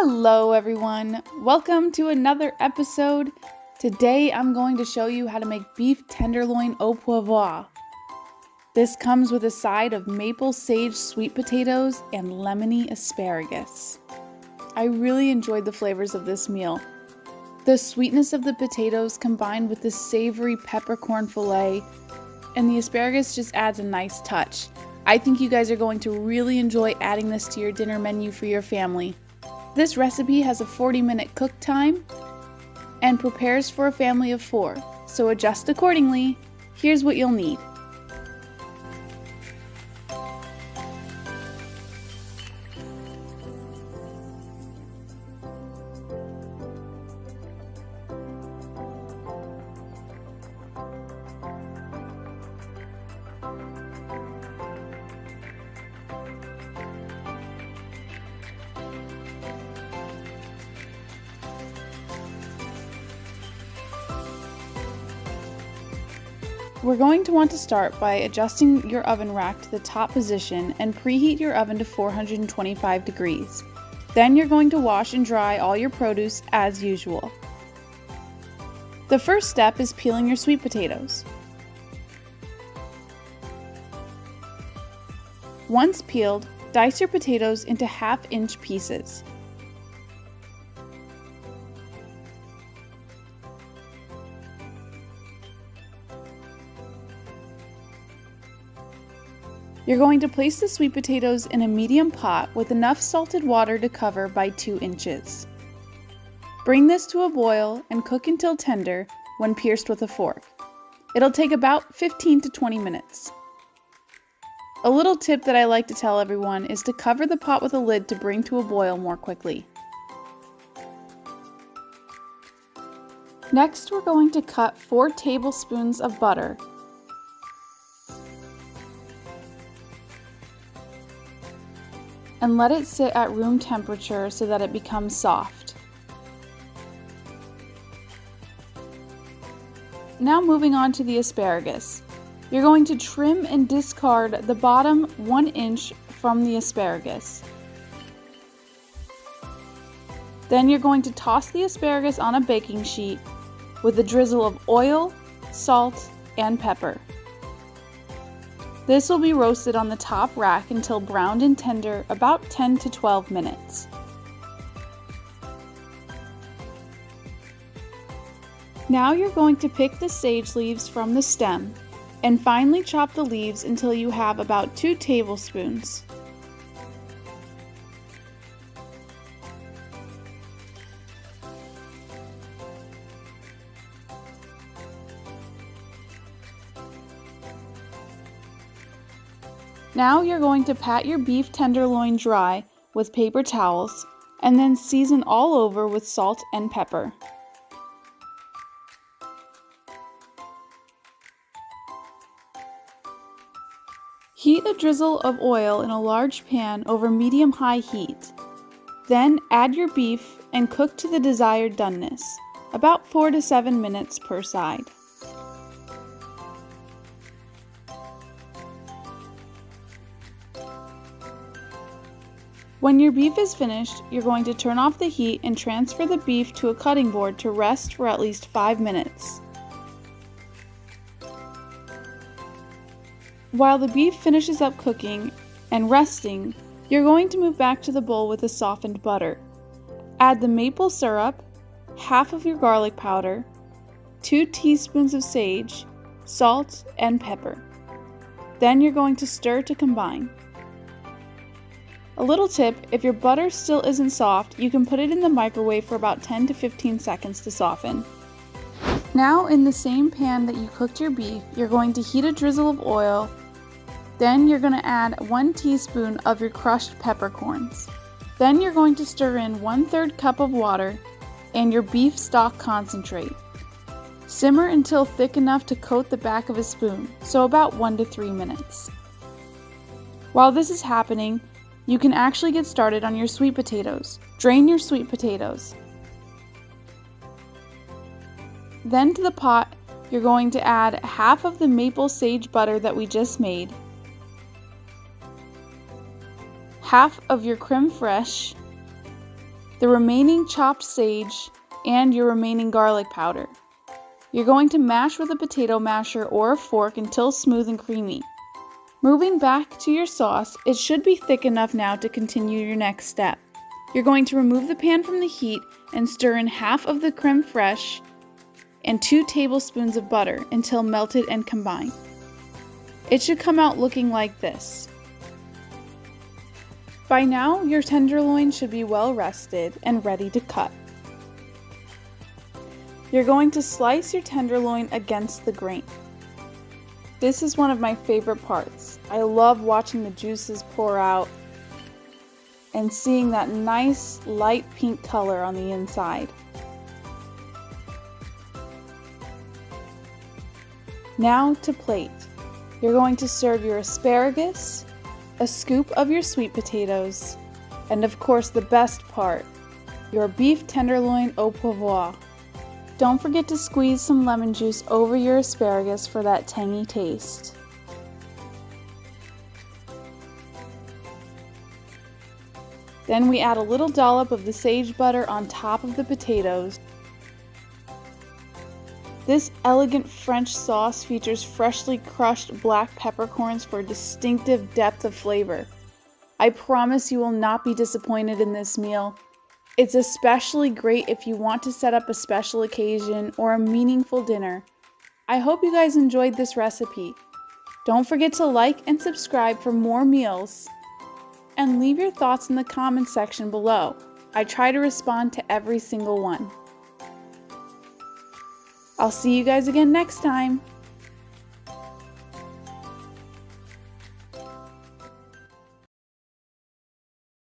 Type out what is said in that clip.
Hello everyone, welcome to another episode. Today I'm going to show you how to make beef tenderloin au poivre. This comes with a side of maple sage sweet potatoes and lemony asparagus. I really enjoyed the flavors of this meal. The sweetness of the potatoes combined with the savory peppercorn fillet, and the asparagus just adds a nice touch. I think you guys are going to really enjoy adding this to your dinner menu for your family. This recipe has a 40-minute cook time and prepares for a family of 4, so adjust accordingly. Here's what you'll need. We're going to want to start by adjusting your oven rack to the top position and preheat your oven to 425 degrees. Then you're going to wash and dry all your produce as usual. The first step is peeling your sweet potatoes. Once peeled, dice your potatoes into half-inch pieces. You're going to place the sweet potatoes in a medium pot with enough salted water to cover by 2 inches. Bring this to a boil and cook until tender when pierced with a fork. It'll take about 15 to 20 minutes. A little tip that I like to tell everyone is to cover the pot with a lid to bring to a boil more quickly. Next, we're going to cut 4 tablespoons of butter and let it sit at room temperature so that it becomes soft. Now moving on to the asparagus. You're going to trim and discard the bottom 1 inch from the asparagus. Then you're going to toss the asparagus on a baking sheet with a drizzle of oil, salt, and pepper. This will be roasted on the top rack until browned and tender, about 10 to 12 minutes. Now you're going to pick the sage leaves from the stem and finely chop the leaves until you have about 2 tablespoons. Now you're going to pat your beef tenderloin dry with paper towels and then season all over with salt and pepper. Heat a drizzle of oil in a large pan over medium-high heat. Then add your beef and cook to the desired doneness, about 4 to 7 minutes per side. When your beef is finished, you're going to turn off the heat and transfer the beef to a cutting board to rest for at least 5 minutes. While the beef finishes up cooking and resting, you're going to move back to the bowl with the softened butter. Add the maple syrup, half of your garlic powder, 2 teaspoons of sage, salt, and pepper. Then you're going to stir to combine. A little tip, if your butter still isn't soft, you can put it in the microwave for about 10 to 15 seconds to soften. Now in the same pan that you cooked your beef, you're going to heat a drizzle of oil. Then you're going to add 1 teaspoon of your crushed peppercorns. Then you're going to stir in 1/3 cup of water and your beef stock concentrate. Simmer until thick enough to coat the back of a spoon, so about 1 to 3 minutes. While this is happening, you can actually get started on your sweet potatoes. Drain your sweet potatoes. Then to the pot, you're going to add half of the maple sage butter that we just made, half of your creme fraiche, the remaining chopped sage, and your remaining garlic powder. You're going to mash with a potato masher or a fork until smooth and creamy. Moving back to your sauce, it should be thick enough now to continue your next step. You're going to remove the pan from the heat and stir in half of the creme fraiche and 2 tablespoons of butter until melted and combined. It should come out looking like this. By now, your tenderloin should be well rested and ready to cut. You're going to slice your tenderloin against the grain. This is one of my favorite parts. I love watching the juices pour out and seeing that nice light pink color on the inside. Now to plate. You're going to serve your asparagus, a scoop of your sweet potatoes, and of course the best part, your beef tenderloin au poivre. Don't forget to squeeze some lemon juice over your asparagus for that tangy taste. Then we add a little dollop of the sage butter on top of the potatoes. This elegant French sauce features freshly crushed black peppercorns for a distinctive depth of flavor. I promise you will not be disappointed in this meal. It's especially great if you want to set up a special occasion or a meaningful dinner. I hope you guys enjoyed this recipe. Don't forget to like and subscribe for more meals. And leave your thoughts in the comments section below. I try to respond to every single one. I'll see you guys again next time.